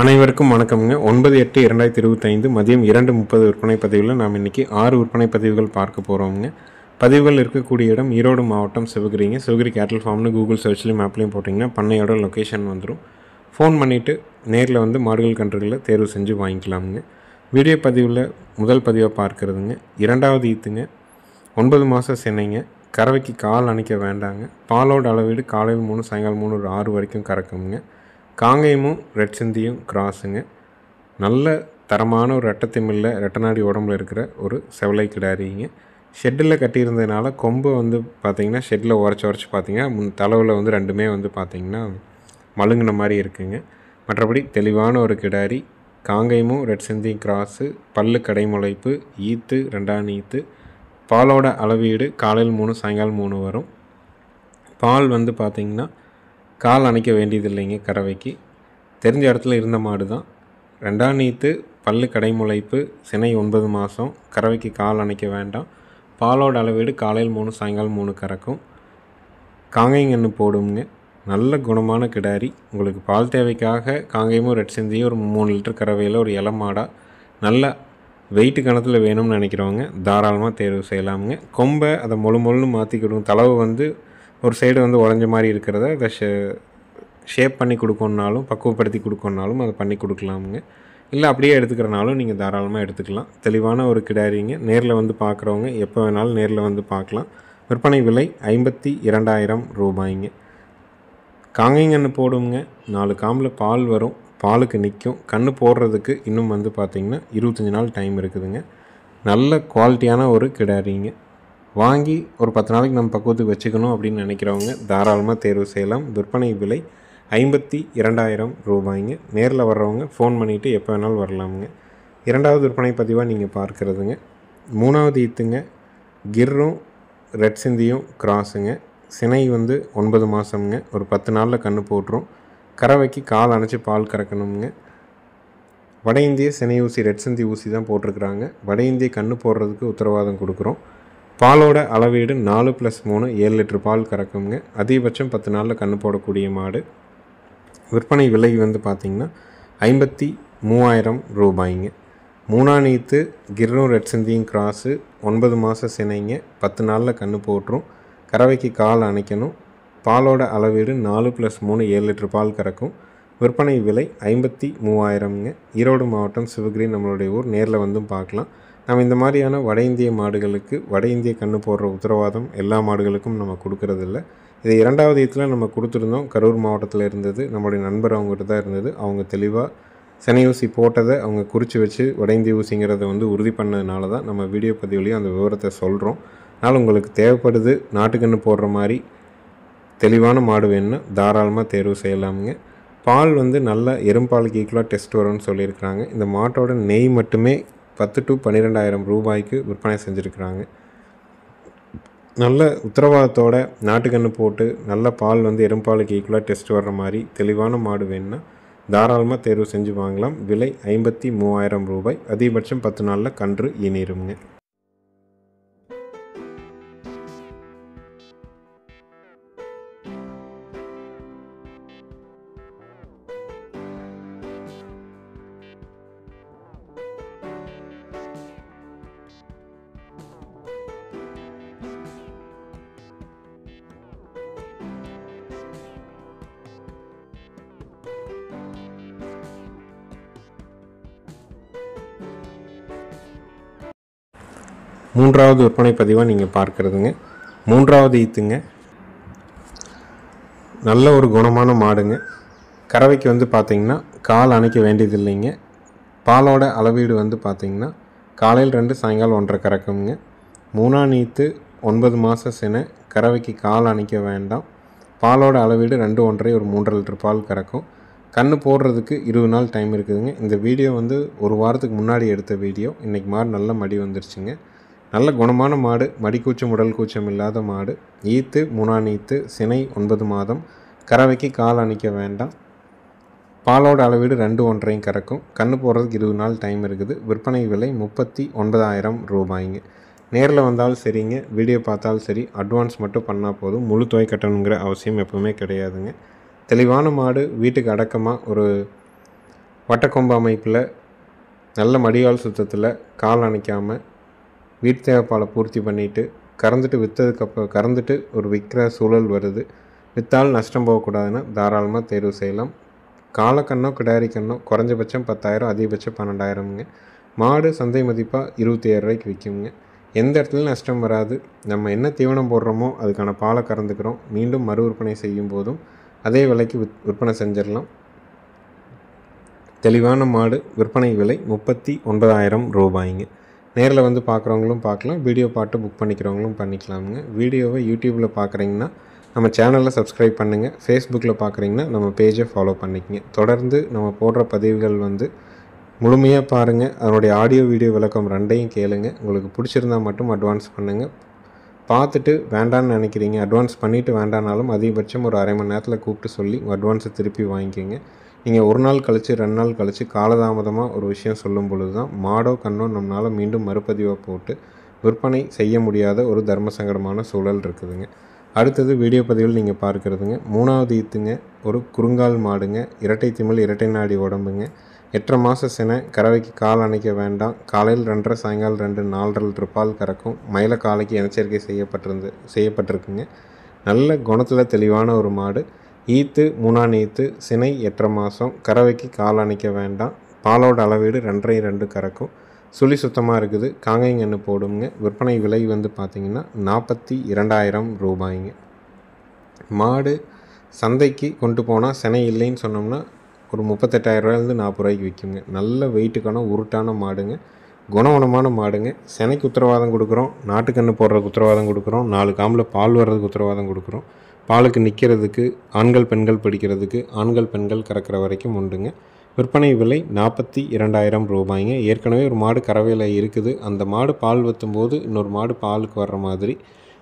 அனைவருக்கும் வணக்கம்ங்க. 9/8/2025 மதியம் 2:30 விற்பனை பதிவில் நாம் இன்றைக்கி 6 விற்பனை பதிவுகள் பார்க்க போகிறோம்ங்க. பதிவுகள் இருக்கக்கூடிய இடம் ஈரோடு மாவட்டம் சிவகிரிங்க. சிவகிரி கேட்டல் ஃபார்ம்னு கூகுள் சர்ச்லேயும் மேப்லேயும் போட்டிங்கன்னா பண்ணையோட லொக்கேஷன் வந்துடும். ஃபோன் பண்ணிவிட்டு நேரில் வந்து மாடுகள் கன்றுகளை தேர்வு செஞ்சு வாங்கிக்கலாமுங்க. வீடியோ பதிவில் முதல் பதிவாக பார்க்குறதுங்க. இரண்டாவது ஈத்துங்க, 9 மாத சினைங்க. கறவைக்கு கால் அணைக்க வேண்டாங்க. பாலோட அளவீடு காலையில் 3 சாயங்காலம் 3 ஒரு 6 வரைக்கும் கறக்குங்க. காங்கேயமும் ரெட் சிந்தியும் கிராஸுங்க. நல்ல தரமான ஒரு ரெட்டத்திமில்ல ரெட்டநாடி உடம்புல இருக்கிற ஒரு செவலை கிடாரிங்க. ஷெட்டில் கட்டியிருந்ததுனால கொம்பு வந்து பார்த்திங்கன்னா ஷெட்டில் உரைச்சி பார்த்திங்கன்னா தலைவில் வந்து ரெண்டுமே வந்து பார்த்திங்கன்னா மழுங்கின மாதிரி இருக்குங்க. மற்றபடி தெளிவான ஒரு கிடாரி. காங்கேயமும் ரெட் சிந்தியும் கிராஸு, பல்லு கடைமுளைப்பு, ஈத்து 2ஆம் ஈத்து. பாலோட அளவீடு காலையில் 3 சாயங்காலம் 3 வரும். பால் வந்து பார்த்திங்கன்னா கால் அணைக்க வேண்டியதில்லைங்க. கறவைக்கு தெரிஞ்ச இடத்துல இருந்த மாடு தான். 2ஆம் ஈத்து, பல்லு கடைமுளைப்பு, சினை 9 மாதம். கறவைக்கு கால் அணைக்க வேண்டாம். பாலோட அளவீடு காலையில் 3 சாயங்காலம் 3 கறக்கும். காங்கேயங்கன்று போடுங்க. நல்ல குணமான கிடாரி. உங்களுக்கு பால் தேவைக்காக காங்கேயமும் ரெட் சிந்தியும் ஒரு 3 லிட்டர் கறவையில் ஒரு இளமாடாக நல்ல வெயிட்டு கணத்தில் வேணும்னு நினைக்கிறவங்க தாராளமாக தேர்வு செய்யலாமுங்க. கொம்பை அதை மொழுன்னு மாற்றி கொடுக்கும். தளவு வந்து ஒரு சைடு வந்து உடஞ்ச மாதிரி இருக்கிறத அதை ஷேப் பண்ணி கொடுக்கணுன்னாலும் பக்குவப்படுத்தி கொடுக்கணுன்னாலும் அதை பண்ணி கொடுக்கலாமுங்க. இல்லை அப்படியே எடுத்துக்கிறனாலும் நீங்கள் தாராளமாக எடுத்துக்கலாம். தெளிவான ஒரு கிடாரிங்க. நேரில் வந்து பார்க்குறவங்க எப்போ வேணாலும் நேரில் வந்து பார்க்கலாம். விற்பனை விலை 52,000 ரூபாய்ங்க. காங்கேயங்கன்று போடுங்க. 4 காம்பில் பால் வரும். பாலுக்கு நிற்கும். கன்று போடுறதுக்கு இன்னும் வந்து பார்த்திங்கன்னா 25 நாள் டைம் இருக்குதுங்க. நல்ல குவாலிட்டியான ஒரு கிடாரிங்க. வாங்கி ஒரு 10 நாளைக்கு நம்ம பக்குவத்துக்கு வச்சுக்கணும் அப்படின்னு நினைக்கிறவங்க தாராளமாக தேர்வு செய்யலாம். விற்பனை விலை 52,000 ரூபாய்ங்க. நேரில் வர்றவங்க ஃபோன் பண்ணிவிட்டு எப்போ வேணாலும் வரலாமுங்க. இரண்டாவது விற்பனை பதிவாக நீங்கள் பார்க்குறதுங்க. 3ஆவது ஈத்துங்க. கிர்ரும் ரெட் சிந்தியும் கிராஸுங்க. சினை வந்து 9 மாதம்ங்க. ஒரு 10 நாளில் கன்று போட்டுரும். கறவைக்கு கால் அணைச்சி பால் கறக்கணுங்க. வட இந்திய சினை ஊசி ரெட் சிந்தி ஊசி தான் போட்டிருக்கிறாங்க. வட இந்திய கன்று போடுறதுக்கு உத்தரவாதம் கொடுக்குறோம். பாலோட அளவீடு 4+3 7 லிட்டர் பால் கறக்குங்க. அதிகபட்சம் 10 நாளில் கன்று போடக்கூடிய மாடு. விற்பனை விலை வந்து பார்த்திங்கன்னா 53,000 ரூபாய்ங்க. 3ஆம் ஈத்து கிர்ரும் ரெட் சிந்தியும் கிராஸு, 9 மாத சினைங்க. 10 நாளில் கன்று போட்டுரும். கறவைக்கு கால் அணைக்கணும். பாலோட அளவீடு 4+3 7 லிட்டர் பால் கறக்கும். விற்பனை விலை 53,000ங்க. ஈரோடு மாவட்டம் சிவகிரி நம்மளுடைய ஊர். நேரில் வந்தும் பார்க்கலாம். நம்ம இந்த மாதிரியான வட இந்திய மாடுகளுக்கு வட இந்திய கன்று போடுற உத்தரவாதம் எல்லா மாடுகளுக்கும் நம்ம கொடுக்கறதில்ல. இது 2ஆவது ஈத்தில் நம்ம கொடுத்துருந்தோம். கரூர் மாவட்டத்தில் இருந்தது. நம்மளுடைய நண்பர் அவங்ககிட்ட தான் இருந்தது. அவங்க தெளிவாக சினை ஊசி போட்டதை அவங்க குறித்து வச்சு வட இந்திய ஊசிங்கிறத வந்து உறுதி பண்ணதுனால தான் நம்ம வீடியோ பதிவுலேயும் அந்த விவரத்தை சொல்கிறோம். அதனால் உங்களுக்கு தேவைப்படுது நாட்டுக்கன்று போடுற மாதிரி தெளிவான மாடு வேணும்னா தாராளமாக தேர்வு செய்யலாமுங்க. பால் வந்து நல்ல எறும்பாலுக்கு ஈக்குவலாக டெஸ்ட் வரும்னு சொல்லியிருக்கிறாங்க. இந்த மாட்டோட நெய் மட்டுமே 10,000 to 12,000 ரூபாய்க்கு விற்பனை செஞ்சுருக்கிறாங்க. நல்ல உத்தரவாதத்தோட நாட்டுக்கன்று போட்டு நல்ல பால் வந்து எறும்பாலுக்கு ஈக்குவலாக டெஸ்ட் வர்ற மாதிரி தெளிவான மாடு வேணும்னா தாராளமாக தேர்வு செஞ்சு வாங்கலாம். விலை 53,000 ரூபாய். அதிகபட்சம் 10 நாளில் கன்று ஈனிருங்க. மூன்றாவது விற்பனை பதிவாக நீங்கள் பார்க்குறதுங்க. 3ஆவது ஈத்துங்க. நல்ல ஒரு குணமான மாடுங்க. கறவைக்கு வந்து பார்த்திங்கன்னா கால் அணைக்க வேண்டியதில்லைங்க. பாலோட அளவீடு வந்து பார்த்திங்கன்னா காலையில் 2 சாயங்காலம் 1.5 கறக்குங்க. 3ஆம் ஈத்து 9 மாத சினை. கறவைக்கு கால் அணைக்க வேண்டாம். பாலோட அளவீடு 2 1/2 ஒரு 3.5 லிட்டர் பால் கறக்கும். கன்று போடுறதுக்கு 20 நாள் டைம் இருக்குதுங்க. இந்த வீடியோ வந்து ஒரு வாரத்துக்கு முன்னாடி எடுத்த வீடியோ. இன்றைக்கி மாடு நல்ல மடி வந்துருச்சுங்க. நல்ல குணமான மாடு. மடிக்கூச்சம் உடல் கூச்சம் இல்லாத மாடு. ஈத்து 3ஆம் ஈத்து, சினை 9 மாதம். கறவைக்கு கால் அணைக்க வேண்டாம். பாலோட அளவீடு 2 1/2 கறக்கும். கன்று போடுறதுக்கு 20 நாள் டைம் இருக்குது. விற்பனை விலை 39,000 ரூபாய்ங்க. நேரில் வந்தாலும் சரிங்க, வீடியோ பார்த்தாலும் சரி, அட்வான்ஸ் மட்டும் பண்ணால் போதும். முழு தொகை கட்டணுங்கிற அவசியம் எப்பவுமே கிடையாதுங்க. தெளிவான மாடு. வீட்டுக்கு அடக்கமாக ஒரு வட்டக்கொம்பு அமைப்பில் நல்ல மடிகால் சுத்தத்தில் கால் அணைக்காமல் வீட்டு தேவைப்பாலை பூர்த்தி பண்ணிவிட்டு கறந்துட்டு கறந்துட்டு ஒரு விற்கிற சூழல் வருது. விற்றால் நஷ்டம் போகக்கூடாதுன்னா தாராளமாக தேர்வு செய்யலாம். காலக்கண்ணோ கிடாரி கண்ணோ குறைஞ்சபட்சம் 10,000, அதிகபட்சம் 12,000ங்க. மாடு சந்தை மதிப்பாக 27 ரூபாய்க்கு விற்குங்க. எந்த இடத்துலையும் நஷ்டம் வராது. நம்ம என்ன தீவனம் போடுறோமோ அதுக்கான பாலை கறந்துக்கிறோம். மீண்டும் மறு விற்பனை செய்யும் போதும் அதே விலைக்கு விற்பனை செஞ்சிடலாம். தெளிவான மாடு. விற்பனை விலை 39,000 ரூபாய்ங்க. நேரில் வந்து பார்க்குறவங்களும் பார்க்கலாம், வீடியோ பார்த்து புக் பண்ணிக்கிறவங்களும் பண்ணிக்கலாமுங்க. வீடியோவை யூடியூப்பில் பார்க்குறீங்கன்னா நம்ம சேனலில் சப்ஸ்கிரைப் பண்ணுங்கள். ஃபேஸ்புக்கில் பார்க்குறீங்கன்னா நம்ம பேஜை ஃபாலோ பண்ணிக்கங்க. தொடர்ந்து நம்ம போடுற பதிவுகள் வந்து முழுமையாக பாருங்கள். அதனுடைய ஆடியோ வீடியோ விளக்கம் ரெண்டையும் கேளுங்க. உங்களுக்கு பிடிச்சிருந்தால் மட்டும் அட்வான்ஸ் பண்ணுங்கள். பார்த்துட்டு வேண்டான்னு நினைக்கிறீங்க, அட்வான்ஸ் பண்ணிவிட்டு வேண்டானாலும் அதிகபட்சம் ஒரு அரை மணி நேரத்தில் கூப்பிட்டு சொல்லி உங்கள் அட்வான்ஸை திருப்பி வாங்கிக்கோங்க. நீங்கள் ஒரு நாள் கழித்து 2 நாள் கழித்து காலதாமதமாக ஒரு விஷயம் சொல்லும் பொழுது தான் மாடோ கண்ணோ நம்மளால் மீண்டும் மறுபதிவாக போட்டு விற்பனை செய்ய முடியாத ஒரு தர்ம சங்கடமான சூழல் இருக்குதுங்க. அடுத்தது வீடியோ பதிவில் நீங்கள் பார்க்குறதுங்க 3வது ஈத்துங்க. ஒரு குறுங்கால் மாடுங்க. இரட்டை திமிழ், இரட்டை நாடி உடம்புங்க. 8.5 மாத சினை. கறவைக்கு கால் அணைக்க வேண்டாம். காலையில் 2.5, சாயங்காலம் 2, 4 லிட்டர் பால் கறக்கும். மயில காலைக்கு இனச்சேர்க்கை செய்யப்பட்டிருக்குங்க. நல்ல குணத்தில் தெளிவான ஒரு மாடு. ஈத்து 3ஆம் ஈத்து. சினை 8.5 மாதம். கறவைக்கு கால் அணைக்க வேண்டாம். பாலோட அளவீடு 2.5 கறக்கும். சுழி சுத்தமாக இருக்குது. காங்கைங்கன்று போடுங்க. விற்பனை விலை வந்து பார்த்திங்கன்னா 42,000 ரூபாய்ங்க. மாடு சந்தைக்கு கொண்டு போனால் சினை இல்லைன்னு சொன்னோம்னா ஒரு 38,000 40 ரூபாய்க்கு விற்குங்க. நல்ல வெயிட்டுக்கான உருட்டான மாடுங்க. குணமான மாடுங்க. சினைக்கு உத்தரவாதம் கொடுக்குறோம். நாட்டுக்கன்று போடுறதுக்கு உத்தரவாதம் கொடுக்குறோம். 4 காம்பில் பால் வர்றதுக்கு உத்தரவாதம் கொடுக்குறோம். பாலுக்கு நிற்கிறதுக்கு, ஆண்கள் பெண்கள் பிடிக்கிறதுக்கு, ஆண்கள் பெண்கள் கறக்கிற வரைக்கும் உண்டுங்க. விற்பனை விலை 42,000 ரூபாய்ங்க. ஏற்கனவே ஒரு மாடு கறவையில் இருக்குது. அந்த மாடு பால் வற்றும்போது இன்னொரு மாடு பாலுக்கு வர்ற மாதிரி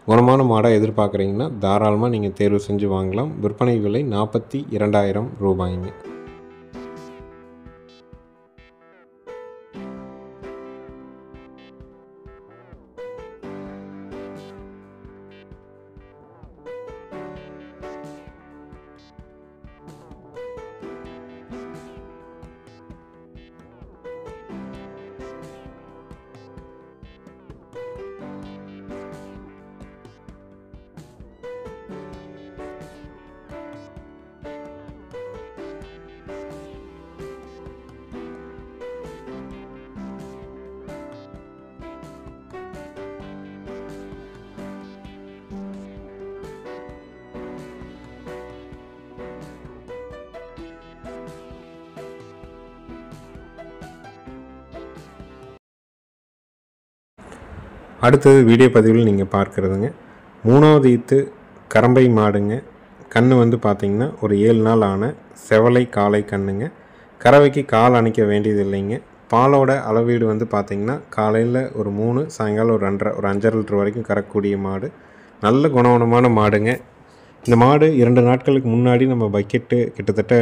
குணமான மாடாக எதிர்பார்க்குறீங்கன்னா தாராளமாக நீங்கள் தேர்வு செஞ்சு வாங்கலாம். விற்பனை விலை 42,000 ரூபாய்ங்க. அடுத்தது வீடியோ பதிவில் நீங்கள் பார்க்குறதுங்க 3வது ஈத்து கறம்பை மாடுங்க. கன்று வந்து பார்த்திங்கன்னா ஒரு 7 நாள் ஆன செவலை காளை கண்ணுங்க. கறவைக்கு கால் அணைக்க வேண்டியது இல்லைங்க. பாலோட அளவீடு வந்து பார்த்திங்கன்னா காலையில் ஒரு 3, சாயங்காலம் ஒரு 2.5, ஒரு 5 லிட்டர் வரைக்கும் கறக்கக்கூடிய மாடு. நல்ல குணமான மாடுங்க. இந்த மாடு 2 நாட்களுக்கு முன்னாடி நம்ம பக்கெட்டு கிட்டத்தட்ட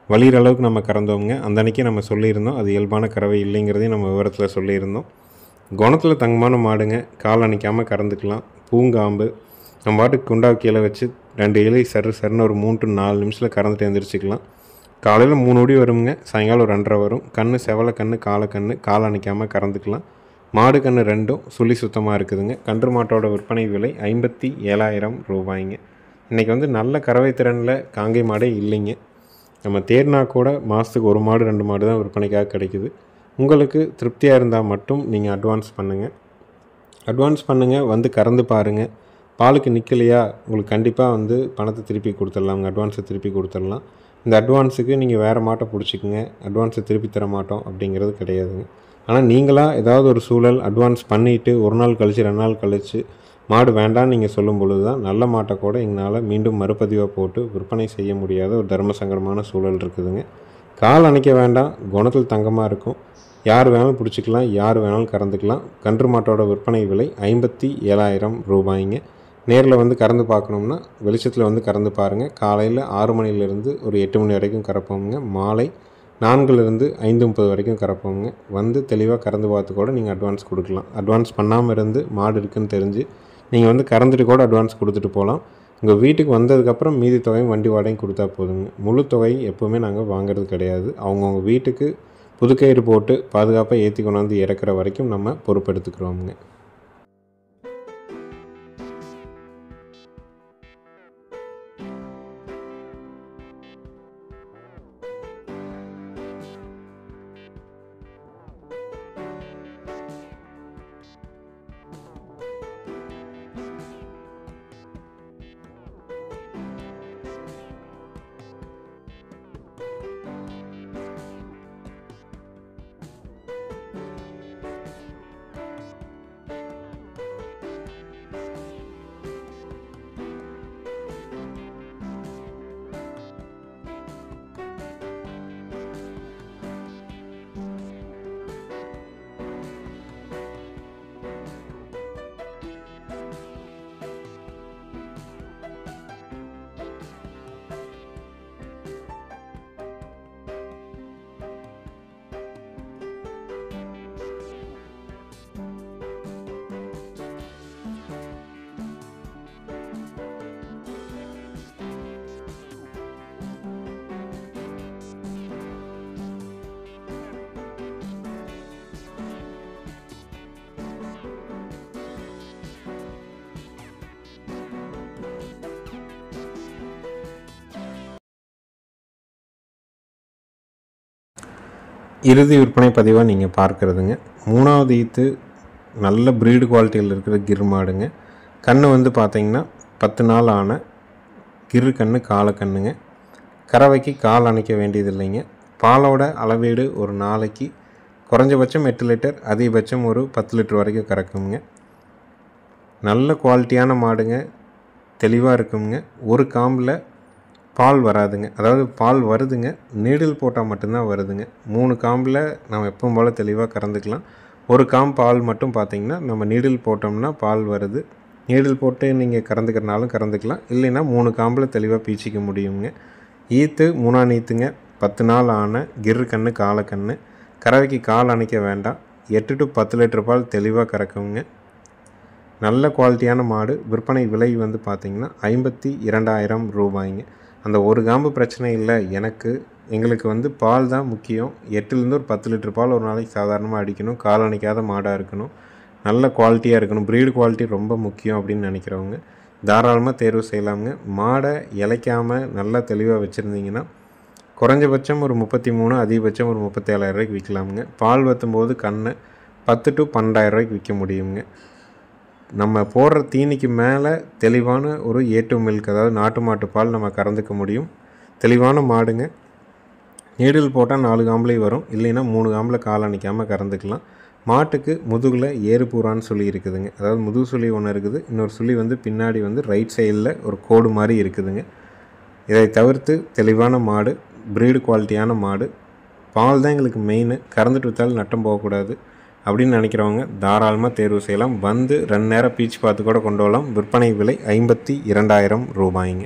வலிகிற அளவுக்கு நம்ம கறந்தோங்க. அந்த அன்றைக்கி நம்ம சொல்லியிருந்தோம் அது இயல்பான கறவை இல்லைங்கிறதையும் நம்ம விவரத்தில் சொல்லியிருந்தோம். குணத்தில் தங்கமான மாடுங்க. கால் அணைக்காமல் கறந்துக்கலாம். பூங்காம்பு. நம்ம பாட்டுக்கு குண்டாவை கீழே வச்சு 2 இலை சருன்னு ஒரு 3 to 4 நிமிஷத்தில் கறந்துட்டு எழுந்திரிச்சிக்கலாம். காலையில் 3 ஒடி வருங்க. சாயங்காலம் ஒரு 2.5 வரும். கன்று செவலை கன்று, காலக்கன்று. கால் அணைக்காமல் கறந்துக்கலாம். மாடு கன்று ரெண்டும் சுழி சுத்தமாக இருக்குதுங்க. கன்று மாட்டோட விற்பனை விலை 57,000 ரூபாய்ங்க. இன்றைக்கி வந்து நல்ல கறவை திறனில் காங்கை மாடே இல்லைங்க. நம்ம தேடினா கூட மாதத்துக்கு 1 மாடு 2 மாடு தான் விற்பனைக்காக கிடைக்குது. உங்களுக்கு திருப்தியாக இருந்தால் மட்டும் நீங்கள் அட்வான்ஸ் பண்ணுங்கள். வந்து கறந்து பாருங்கள். பாலுக்கு நிற்கலையா உங்களுக்கு கண்டிப்பாக வந்து பணத்தை திருப்பி கொடுத்துடலாம். உங்கள் அட்வான்ஸை திருப்பி கொடுத்துடலாம். இந்த அட்வான்ஸுக்கு நீங்கள் வேறு மாட்டை பிடிச்சிக்குங்க, அட்வான்ஸை திருப்பி தர மாட்டோம் அப்படிங்கிறது கிடையாதுங்க. ஆனால் நீங்களாக ஏதாவது ஒரு சூழல் அட்வான்ஸ் பண்ணிவிட்டு 1 நாள் கழித்து 2 நாள் கழித்து மாடு வேண்டான்னு நீங்கள் சொல்லும் பொழுது தான் நல்ல மாட்டை கூட எங்களால் மீண்டும் மறுபதிவாக போட்டு விற்பனை செய்ய முடியாத ஒரு தர்ம சங்கடமான சூழல் இருக்குதுங்க. கால் அணைக்க வேண்டாம். குணத்தில் தங்கமாக இருக்கும். யார் வேணாலும் பிடிச்சிக்கலாம், யார் வேணாலும் கறந்துக்கலாம். கன்று மாட்டோட விற்பனை விலை 57,000 ரூபாய்ங்க. நேரில் வந்து கறந்து பார்க்கணும்னா வெளிச்சத்தில் வந்து கறந்து பாருங்கள். காலையில் 6 மணிலேருந்து ஒரு 8 மணி வரைக்கும் கறப்போமுங்க. மாலை 4லிருந்து 5:30 வரைக்கும் கறப்போமுங்க. வந்து தெளிவாக கறந்து பார்த்து கூட நீங்கள் அட்வான்ஸ் கொடுக்கலாம். அட்வான்ஸ் பண்ணாமல் இருந்து மாடு இருக்குதுன்னு தெரிஞ்சு நீங்கள் வந்து கறந்துட்டு கூட அட்வான்ஸ் கொடுத்துட்டு போகலாம். உங்கள் வீட்டுக்கு வந்ததுக்கப்புறம் மீதி தொகையும் வண்டி வாடகையும் கொடுத்தா போதுங்க. முழு தொகையும் எப்போவுமே நாங்கள் வாங்குறது கிடையாது. அவங்கவுங்க வீட்டுக்கு புதுக்கயிறு போட்டு பாதுகாப்பாக ஏற்றி கொண்டாந்து இறக்குற வரைக்கும் நம்ம பொறுப்பெடுத்துக்கிறோமுங்க. இறுதி விற்பனை பதிவாக நீங்கள் பார்க்குறதுங்க. 3வது ஈத்து நல்ல ப்ரீடு குவாலிட்டியில் இருக்கிற கிர் மாடுங்க. கன்று வந்து பார்த்திங்கன்னா 10 நாள் ஆன கிரு கன்று காலக்கண்ணுங்க. கறவைக்கு கால் அணைக்க வேண்டியது இல்லைங்க. பாலோட அளவீடு ஒரு நாளைக்கு குறைஞ்சபட்சம் 8 லிட்டர், அதிகபட்சம் ஒரு 10 லிட்டர் வரைக்கும் கறக்குங்க. நல்ல குவாலிட்டியான மாடுங்க, தெளிவாக இருக்குங்க. ஒரு காம்பில் பால் வராதுங்க, அதாவது பால் வருதுங்க, நீடில் போட்டால் மட்டும்தான் வருதுங்க. 3 காம்பில் நம்ம எப்பவும் போல் தெளிவாக கறந்துக்கலாம். ஒரு காம்பு பால் மட்டும் பார்த்திங்கன்னா நம்ம நீடில் போட்டோம்னா பால் வருது. நீடில் போட்டு நீங்கள் கறந்துக்கிறனாலும் கறந்துக்கலாம், இல்லைன்னா 3 காம்பில் தெளிவாக பீச்சிக்க முடியுங்க. ஈத்து 3ஆம் ஈத்துங்க, 10 நாள் ஆன கிரு கன்று காலக்கன்று. கறவைக்கு கால் அணைக்க வேண்டாம். 8 to 10 லிட்டர் பால் தெளிவாக கறக்குங்க. நல்ல குவாலிட்டியான மாடு. விற்பனை விலை வந்து பார்த்திங்கன்னா 52,000 ரூபாய்ங்க. அந்த ஒரு காம்பு பிரச்சனை இல்லை, எங்களுக்கு வந்து பால் தான் முக்கியம். 8லேருந்து ஒரு 10 லிட்டர் பால் ஒரு நாளைக்கு சாதாரணமாக அடிக்கணும். கால் அணைக்காத மாடாக இருக்கணும், நல்ல குவாலிட்டியாக இருக்கணும். ப்ரீடு குவாலிட்டி ரொம்ப முக்கியம் அப்படின்னு நினைக்கிறவங்க தாராளமாக தேர்வு செய்யலாமுங்க. மாடை இளைக்காமல் நல்லா தெளிவாக வச்சுருந்தீங்கன்னா குறைஞ்சபட்சம் ஒரு 33, அதிகபட்சம் ஒரு 37,000 ரூபாய்க்கு விற்கலாமுங்க. பால் வற்றும்போது கன்று 10 to 12,000 ரூபாய்க்கு விற்க முடியுங்க. நம்ம போடுற தீனிக்கு மேலே தெளிவான ஒரு A2 மில்க், அதாவது நாட்டு மாட்டு பால் நம்ம கறந்துக்க முடியும். தெளிவான மாடுங்க. நீடில் போட்டால் 4 காம்புலேயும் வரும், இல்லைன்னா 3 காம்பில் கால் அணைக்காமல் கறந்துக்கலாம். மாட்டுக்கு முதுகில் ஏறுபூரான்னு சொல்லி இருக்குதுங்க, அதாவது முதுகு சுழி ஒன்று இருக்குது. இன்னொரு சுழி வந்து பின்னாடி வந்து ரைட் சைடில் ஒரு கோடு மாதிரி இருக்குதுங்க. இதை தவிர்த்து தெளிவான மாடு, ப்ரீடு குவாலிட்டியான மாடு. பால் தான் எங்களுக்கு மெயின், கறந்துட்டு விற்றாலும் நட்டம் போகக்கூடாது அப்படின்னு நினைக்கிறவங்க தாராளமாக தேர்வு செய்யலாம். வந்து 2 நேரம் பீச்சு பார்த்து கூட கொண்டு வரலாம். விற்பனை விலை 52,000 ரூபாய்ங்க.